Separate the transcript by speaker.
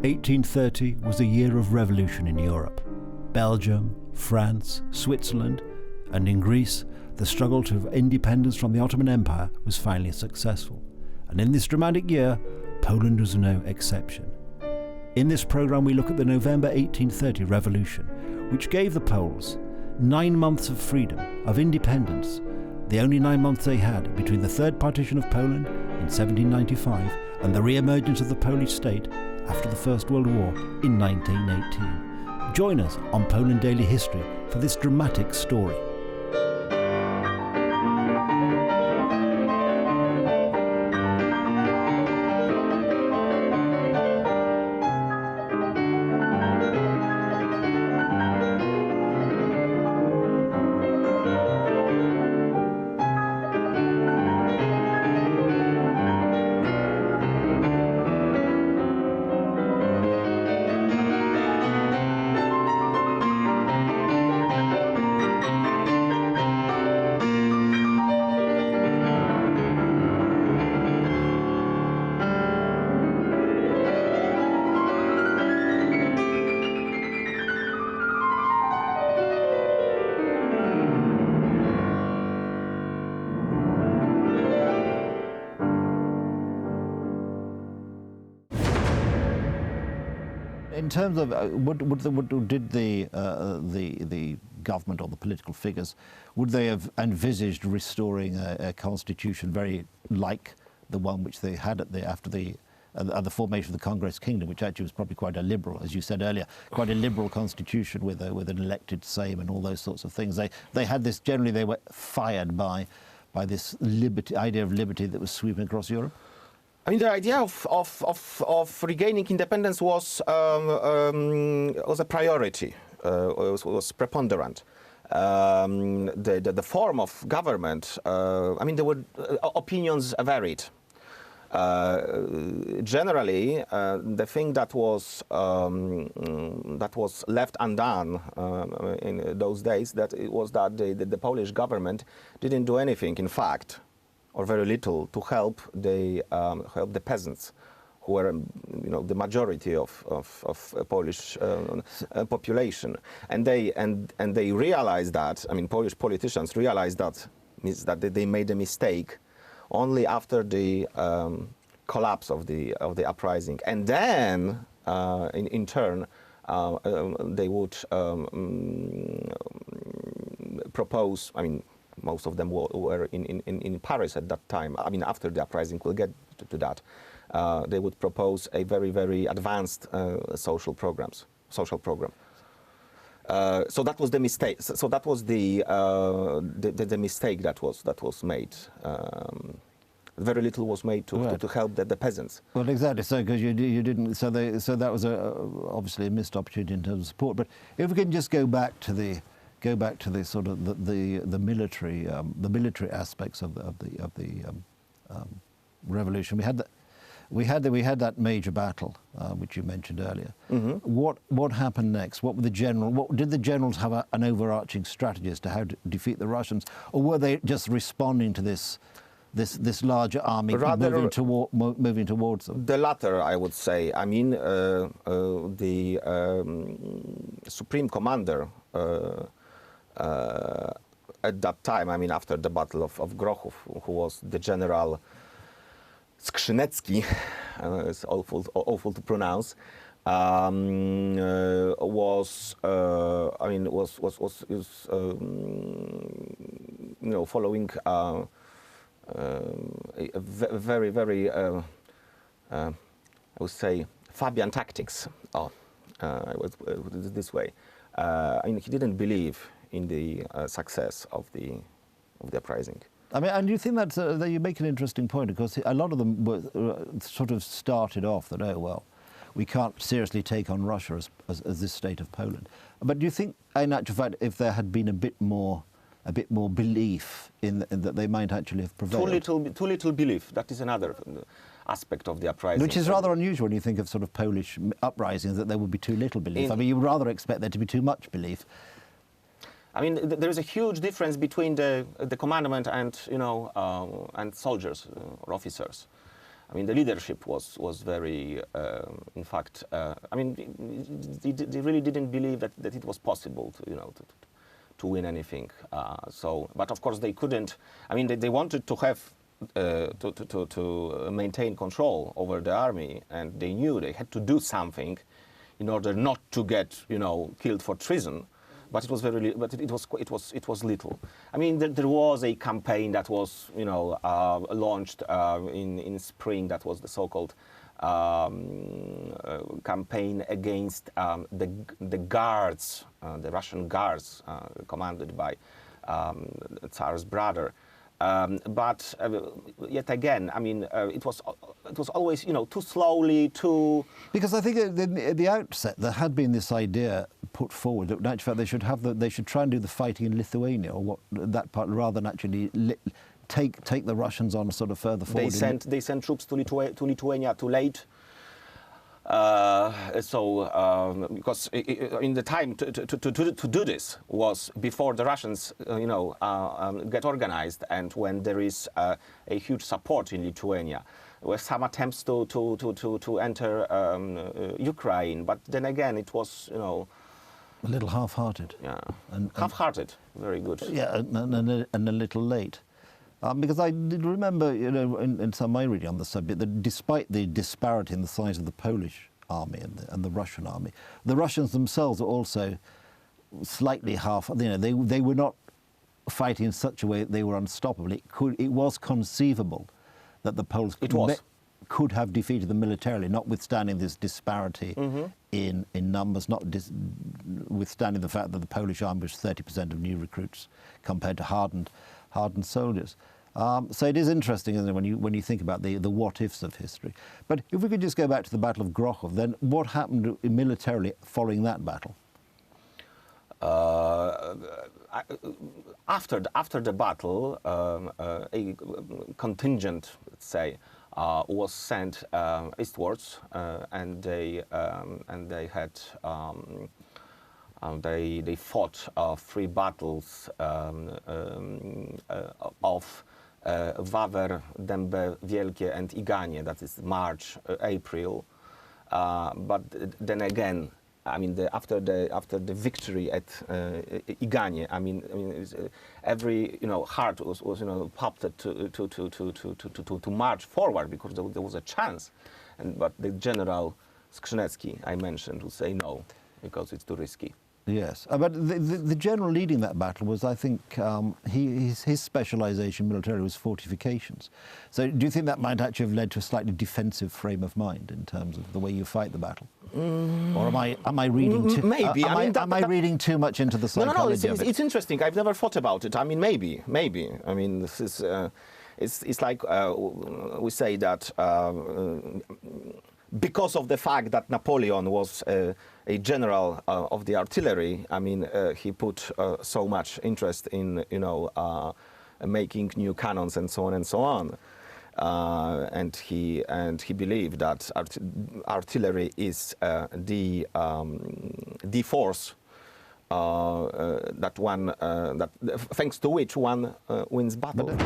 Speaker 1: 1830 was a year of revolution in Europe. Belgium, France, Switzerland, and in Greece, the struggle to independence from the Ottoman Empire was finally successful. And in this dramatic year, Poland was no exception. In this programme, we look at the November 1830 revolution, which gave the Poles 9 months of freedom, of independence, the only 9 months they had between the third partition of Poland in 1795 and the re-emergence of the Polish state after the First World War in 1918. Join us on Poland Daily History for this dramatic story. In terms of did the government or the political figures, would they have envisaged restoring a constitution very like the one which they had after the formation of the Congress Kingdom, which actually was probably quite a liberal, as you said earlier, quite a liberal constitution with an elected Sejm and all those sorts of things. They had this, generally they were fired by this idea of liberty that was sweeping across Europe?
Speaker 2: I mean, the idea of regaining independence was a priority, was preponderant. The form of government, I mean, there were opinions varied. Generally, the thing that was left undone in those days, that it was that the Polish government didn't do anything, in fact, or very little, to help the peasants, who were, the majority of Polish population, and they realized that. I mean, Polish politicians realized that they made a mistake only after the collapse of the uprising, and then in turn they would propose. I mean, most of them were in Paris at that time. I mean, after the uprising, we'll get to that. They would propose a very, very advanced social program. So that was the mistake. So that was the mistake that was made. Very little was made to help the peasants.
Speaker 1: Well, exactly. So because you didn't. So that was obviously a missed opportunity in terms of support. But if we can just go back to the sort of the military aspects of the revolution. We had that major battle which you mentioned earlier. Mm-hmm. What happened next? What did the generals have an overarching strategy as to how to defeat the Russians, or were they just responding to this larger army moving towards them?
Speaker 2: The latter, I would say. I mean, the supreme commander at that time, I mean, after the Battle of Grochów, who was the General Skrzynecki, it's awful to pronounce, was following a very, very, I would say, Fabian tactics. I would put it this way. I mean, he didn't believe in the success of the uprising.
Speaker 1: I mean, and you think that you make an interesting point, because a lot of them were sort of started off that, oh well, we can't seriously take on Russia as this state of Poland. But do you think, in actual fact, if there had been a bit more belief in that, they might actually have prevailed?
Speaker 2: Too little belief. That is another aspect of the uprising.
Speaker 1: Which is rather unusual when you think of sort of Polish uprisings, that there would be too little belief. I mean, you would rather expect there to be too much belief.
Speaker 2: I mean, there is a huge difference between the commandment and and soldiers or officers. I mean, the leadership was very, in fact, I mean, they really didn't believe that it was possible to, to win anything. But of course they couldn't. I mean, they wanted to have to maintain control over the army, and they knew they had to do something in order not to get, killed for treason. But it was it was little. I mean, there was a campaign that was, launched in spring. That was the so-called campaign against the guards, the Russian guards, commanded by the Tsar's brother. But yet again, I mean, it was always, too slowly, too.
Speaker 1: Because I think at the outset there had been this idea put forward that in actual fact they should try and do the fighting in Lithuania, or that part, rather than actually take the Russians on sort of further forward.
Speaker 2: They sent troops to Lithuania too late. Because in the time to do this was before the Russians, get organized, and when there is a huge support in Lithuania, with some attempts to enter Ukraine, but then again it was,
Speaker 1: a little half-hearted.
Speaker 2: Yeah, half-hearted. Very good.
Speaker 1: Yeah, and a little late. Because I did remember, in some of my reading on the subject, that despite the disparity in the size of the Polish army and the Russian army, the Russians themselves were also slightly they were not fighting in such a way that they were unstoppable. It was conceivable that the Poles could have defeated them militarily, notwithstanding this disparity in numbers, notwithstanding the fact that the Polish army was 30% of new recruits compared to hardened soldiers. So it is interesting, isn't it, when you think about the what-ifs of history. But if we could just go back to the Battle of Grochów, then what happened militarily following that battle?
Speaker 2: After the battle, a contingent, let's say, was sent eastwards, and they had. They fought 3 battles of Wawer, Dębe Wielkie, and Iganie. That is March, April. But then again, I mean, after the victory at Iganie, I mean, every heart was popped to march forward, because there was a chance, but the General Skrzynecki I mentioned would say no, because it's too risky.
Speaker 1: Yes, but the general leading that battle was, I think, his specialisation militarily was fortifications. So do you think that might actually have led to a slightly defensive frame of mind in terms of the way you fight the battle? Or am I reading too?
Speaker 2: Maybe.
Speaker 1: Am I reading too much into the psychology of it?
Speaker 2: It's interesting. I've never thought about it. I mean, maybe. I mean, this is it's like we say that. Because of the fact that Napoleon was a general of the artillery, I mean, he put so much interest in, making new cannons and so on and so on. And he believed that artillery is the force thanks to which one wins battle.